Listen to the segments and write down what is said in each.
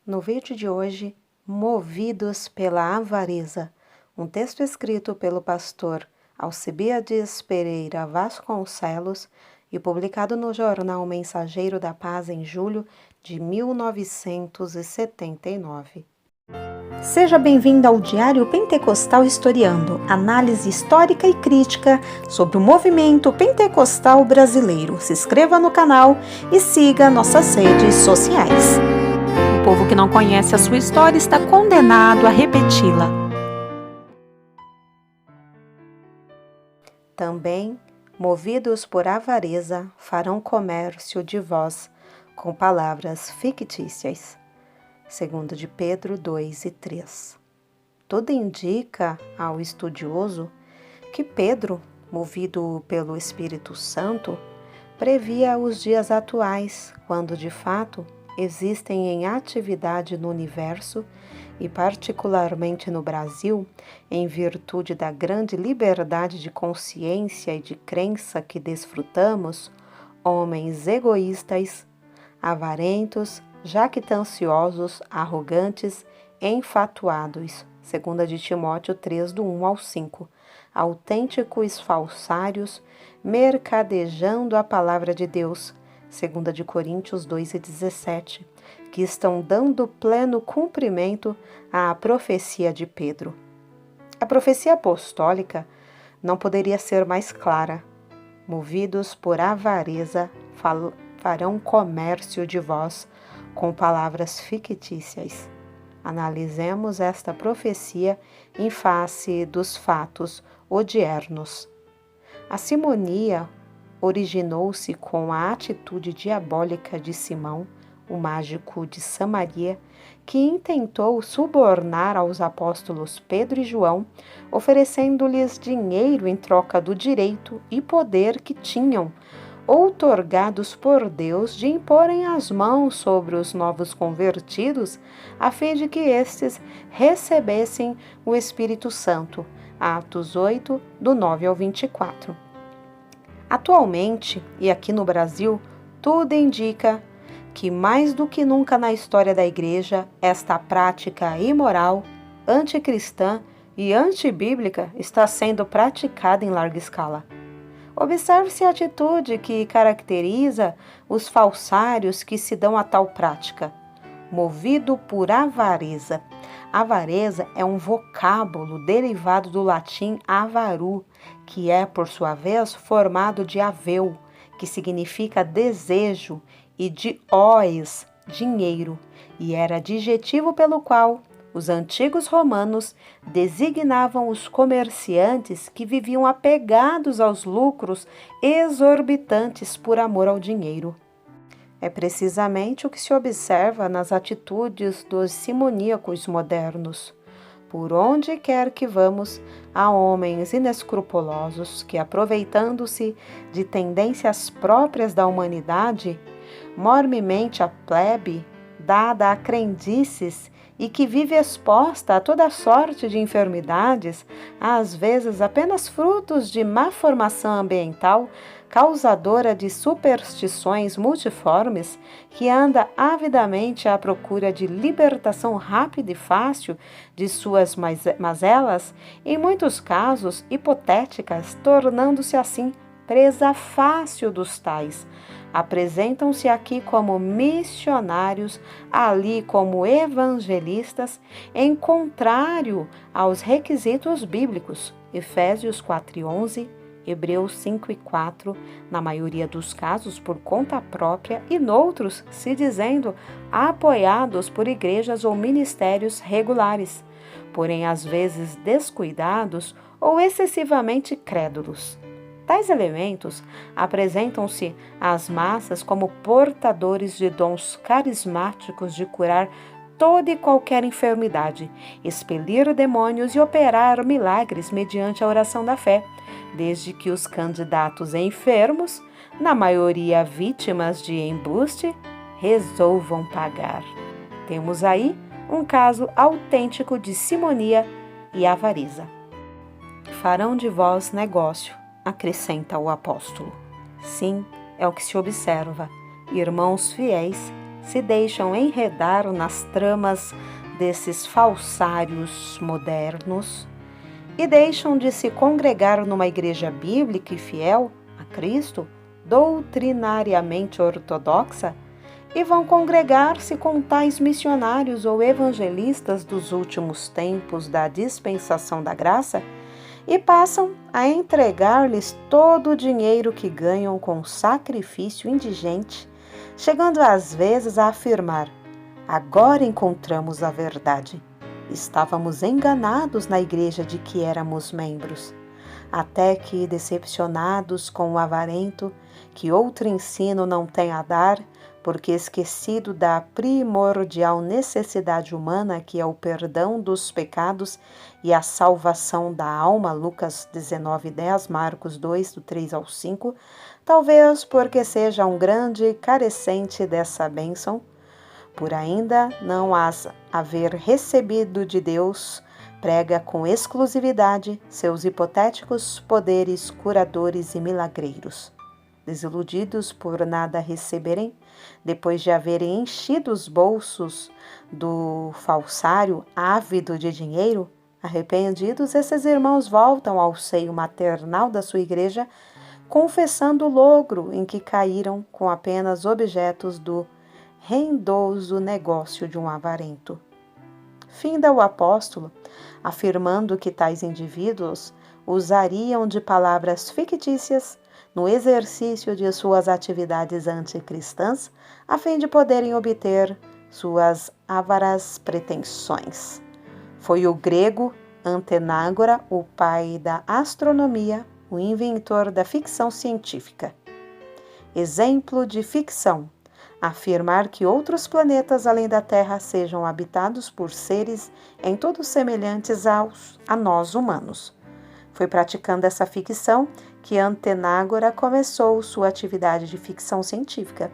No vídeo de hoje, Movidos pela Avareza, um texto escrito pelo pastor Alcibiades Pereira Vasconcelos e publicado no jornal Mensageiro da Paz em julho de 1979. Seja bem-vindo ao Diário Pentecostal Historiando, análise histórica e crítica sobre o movimento pentecostal brasileiro. Se inscreva no canal e siga nossas redes sociais. O povo que não conhece a sua história está condenado a repeti-la. Também, movidos por avareza, farão comércio de vós com palavras fictícias. 2 de Pedro 2 e 3. Tudo indica ao estudioso que Pedro, movido pelo Espírito Santo, previa os dias atuais, quando de fato existem em atividade no universo e particularmente no Brasil, em virtude da grande liberdade de consciência e de crença que desfrutamos, homens egoístas, avarentos, jactanciosos, arrogantes, enfatuados, 2 de Timóteo 3, do 1 ao 5, autênticos falsários, mercadejando a palavra de Deus, 2 de Coríntios 2 e 17, que estão dando pleno cumprimento à profecia de Pedro. A profecia apostólica não poderia ser mais clara. Movidos por avareza, farão comércio de vós com palavras fictícias. Analisemos esta profecia em face dos fatos odiernos. A simonia originou-se com a atitude diabólica de Simão, o mágico de Samaria, que intentou subornar aos apóstolos Pedro e João, oferecendo-lhes dinheiro em troca do direito e poder que tinham, outorgados por Deus, de imporem as mãos sobre os novos convertidos, a fim de que estes recebessem o Espírito Santo. Atos 8, do 9 ao 24. Atualmente, e aqui no Brasil, tudo indica que mais do que nunca na história da Igreja, esta prática imoral, anticristã e antibíblica está sendo praticada em larga escala. Observe-se a atitude que caracteriza os falsários que se dão a tal prática. Movido por avareza. Avareza é um vocábulo derivado do latim avaru, que é, por sua vez, formado de aveu, que significa desejo, e de ois, dinheiro, e era adjetivo pelo qual os antigos romanos designavam os comerciantes que viviam apegados aos lucros exorbitantes por amor ao dinheiro. É precisamente o que se observa nas atitudes dos simoníacos modernos. Por onde quer que vamos, há homens inescrupulosos que, aproveitando-se de tendências próprias da humanidade, mormemente a plebe, dada a crendices e que vive exposta a toda sorte de enfermidades, às vezes apenas frutos de má formação ambiental, causadora de superstições multiformes, que anda avidamente à procura de libertação rápida e fácil de suas mazelas, em muitos casos hipotéticas, tornando-se assim presa fácil dos tais. Apresentam-se aqui como missionários, ali como evangelistas, em contrário aos requisitos bíblicos. Efésios 4:11, Hebreus 5:4, na maioria dos casos por conta própria e noutros se dizendo apoiados por igrejas ou ministérios regulares, porém às vezes descuidados ou excessivamente crédulos. Tais elementos apresentam-se às massas como portadores de dons carismáticos de curar toda e qualquer enfermidade, expelir demônios e operar milagres mediante a oração da fé, desde que os candidatos enfermos, na maioria vítimas de embuste, resolvam pagar. Temos aí um caso autêntico de simonia e avareza. Farão de vós negócio, acrescenta o apóstolo. Sim, é o que se observa. Irmãos fiéis se deixam enredar nas tramas desses falsários modernos e deixam de se congregar numa igreja bíblica e fiel a Cristo, doutrinariamente ortodoxa, e vão congregar-se com tais missionários ou evangelistas dos últimos tempos da dispensação da graça e passam a entregar-lhes todo o dinheiro que ganham com sacrifício indigente, chegando às vezes a afirmar: agora encontramos a verdade. Estávamos enganados na igreja de que éramos membros. Até que, decepcionados com o avarento, que outro ensino não tem a dar, porque esquecido da primordial necessidade humana, que é o perdão dos pecados e a salvação da alma, Lucas 19:10, Marcos 2, do 3 ao 5, talvez porque seja um grande carecente dessa bênção, por ainda não as haver recebido de Deus, prega com exclusividade seus hipotéticos poderes curadores e milagreiros. Desiludidos por nada receberem, depois de haverem enchido os bolsos do falsário ávido de dinheiro, arrependidos, esses irmãos voltam ao seio maternal da sua igreja, confessando o logro em que caíram com apenas objetos do rendoso negócio de um avarento. Finda o apóstolo, afirmando que tais indivíduos usariam de palavras fictícias no exercício de suas atividades anticristãs, a fim de poderem obter suas avaras pretensões. Foi o grego Antenágora, o pai da astronomia, o inventor da ficção científica. Exemplo de ficção: afirmar que outros planetas além da Terra sejam habitados por seres em tudo semelhantes a nós humanos. Foi praticando essa ficção que Antenágora começou sua atividade de ficção científica.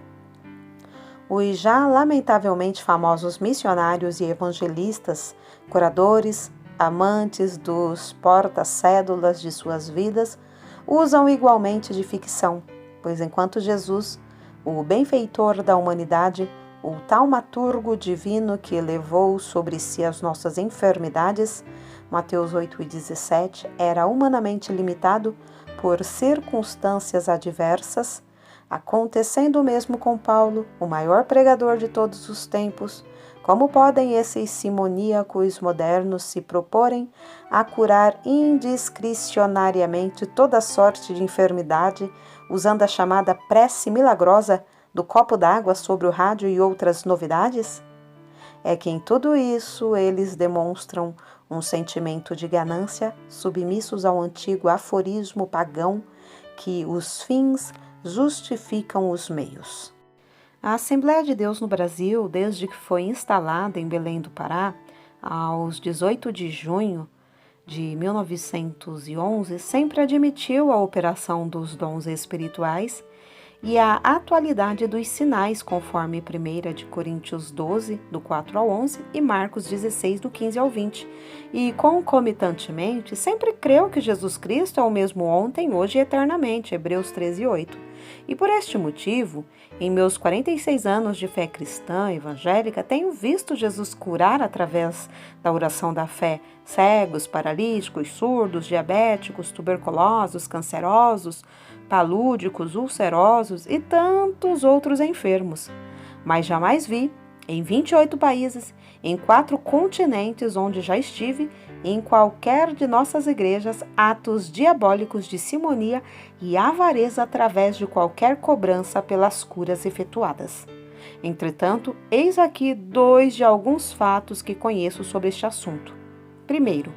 Os já lamentavelmente famosos missionários e evangelistas, curadores, amantes dos porta-cédulas de suas vidas, usam igualmente de ficção, pois enquanto Jesus, o benfeitor da humanidade, o taumaturgo divino que levou sobre si as nossas enfermidades, Mateus 8,17, era humanamente limitado por circunstâncias adversas, acontecendo o mesmo com Paulo, o maior pregador de todos os tempos. Como podem esses simoníacos modernos se proporem a curar indiscricionariamente toda sorte de enfermidade, usando a chamada prece milagrosa do copo d'água sobre o rádio e outras novidades? É que em tudo isso eles demonstram um sentimento de ganância, submissos ao antigo aforismo pagão que os fins justificam os meios. A Assembleia de Deus no Brasil, desde que foi instalada em Belém do Pará, aos 18 de junho de 1911, sempre admitiu a operação dos dons espirituais e a atualidade dos sinais, conforme 1 de Coríntios 12, do 4 ao 11, e Marcos 16, do 15 ao 20, e, concomitantemente, sempre creu que Jesus Cristo é o mesmo ontem, hoje e eternamente, Hebreus 13, 8. E por este motivo, em meus 46 anos de fé cristã evangélica, tenho visto Jesus curar através da oração da fé cegos, paralíticos, surdos, diabéticos, tuberculosos, cancerosos, palúdicos, ulcerosos e tantos outros enfermos. Mas jamais vi, em 28 países, em 4 continentes onde já estive, em qualquer de nossas igrejas, atos diabólicos de simonia e avareza através de qualquer cobrança pelas curas efetuadas. Entretanto, eis aqui 2 de alguns fatos que conheço sobre este assunto. Primeiro,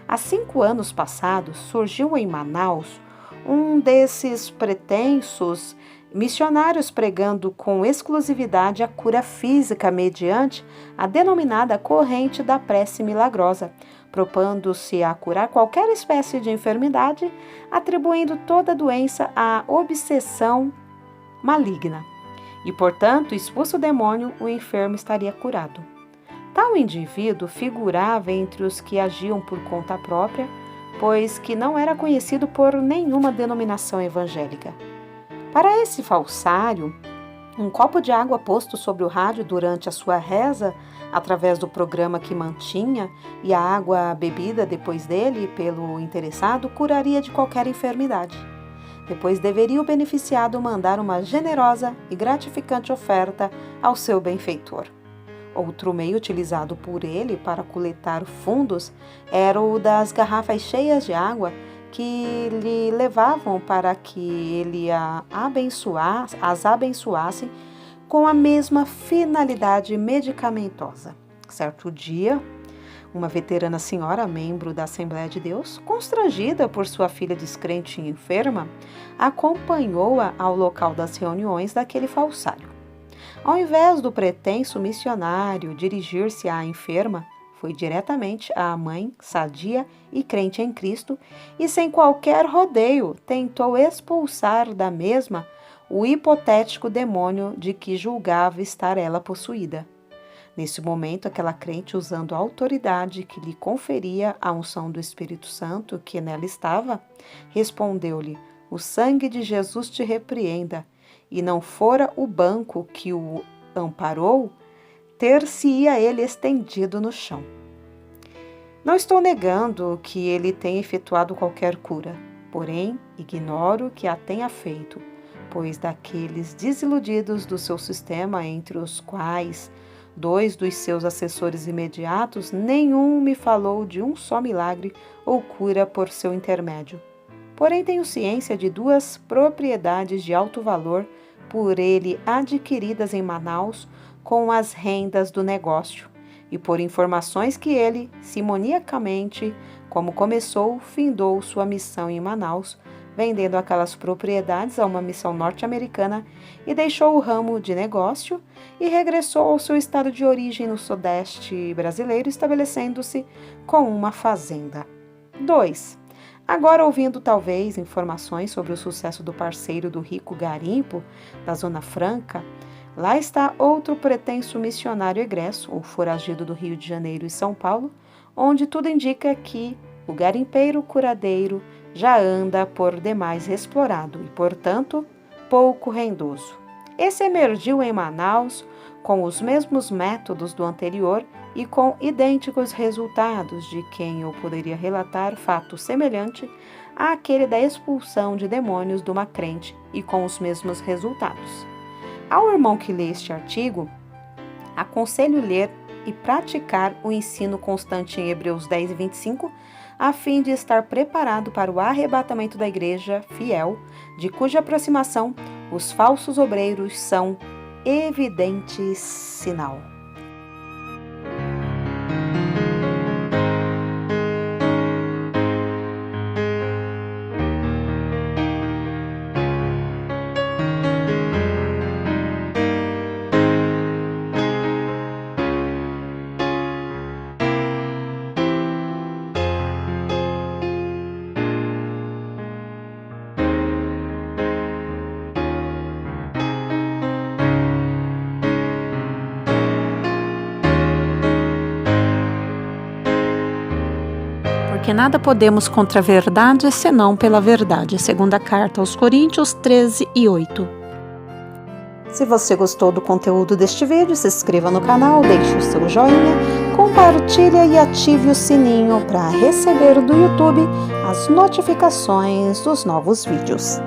há 5 anos passados, surgiu em Manaus um desses pretensos missionários pregando com exclusividade a cura física mediante a denominada corrente da prece milagrosa, propondo-se a curar qualquer espécie de enfermidade, atribuindo toda doença à obsessão maligna. E, portanto, expulso o demônio, o enfermo estaria curado. Tal indivíduo figurava entre os que agiam por conta própria, pois que não era conhecido por nenhuma denominação evangélica. Para esse falsário, Um copo de água posto sobre o rádio durante a sua reza, através do programa que mantinha, e a água bebida depois dele pelo interessado, curaria de qualquer enfermidade. Depois deveria o beneficiado mandar uma generosa e gratificante oferta ao seu benfeitor. Outro meio utilizado por ele para coletar fundos era o das garrafas cheias de água que lhe levavam para que ele as abençoasse com a mesma finalidade medicamentosa. Certo dia, uma veterana senhora, membro da Assembleia de Deus, constrangida por sua filha descrente e enferma, acompanhou-a ao local das reuniões daquele falsário. Ao invés do pretenso missionário dirigir-se à enferma, foi diretamente à mãe, sadia e crente em Cristo, e sem qualquer rodeio tentou expulsar da mesma o hipotético demônio de que julgava estar ela possuída. Nesse momento, aquela crente, usando a autoridade que lhe conferia a unção do Espírito Santo que nela estava, respondeu-lhe: "O sangue de Jesus te repreenda, e não fora o banco que o amparou, ter-se-ia ele estendido no chão. Não estou negando que ele tenha efetuado qualquer cura, porém ignoro que a tenha feito, pois daqueles desiludidos do seu sistema, entre os quais 2 dos seus assessores imediatos, nenhum me falou de um só milagre ou cura por seu intermédio. Porém tenho ciência de 2 propriedades de alto valor por ele adquiridas em Manaus com as rendas do negócio, e por informações que ele, simoniacamente, como começou, findou sua missão em Manaus, vendendo aquelas propriedades a uma missão norte-americana, e deixou o ramo de negócio e regressou ao seu estado de origem no sudeste brasileiro, estabelecendo-se com uma fazenda. 2. Agora, ouvindo talvez informações sobre o sucesso do parceiro do rico garimpo da Zona Franca, lá está outro pretenso missionário egresso, ou foragido do Rio de Janeiro e São Paulo, onde tudo indica que o garimpeiro curadeiro já anda por demais explorado e, portanto, pouco rendoso. Esse emergiu em Manaus com os mesmos métodos do anterior e com idênticos resultados, de quem eu poderia relatar fato semelhante àquele da expulsão de demônios de uma crente e com os mesmos resultados. Ao irmão que lê este artigo, aconselho ler e praticar o ensino constante em Hebreus 10 e 25, a fim de estar preparado para o arrebatamento da igreja fiel, de cuja aproximação os falsos obreiros são evidente sinal. Porque nada podemos contra a verdade, senão pela verdade. Segunda carta aos Coríntios 13 e 8. Se você gostou do conteúdo deste vídeo, se inscreva no canal, deixe o seu joinha, compartilhe e ative o sininho para receber do YouTube as notificações dos novos vídeos.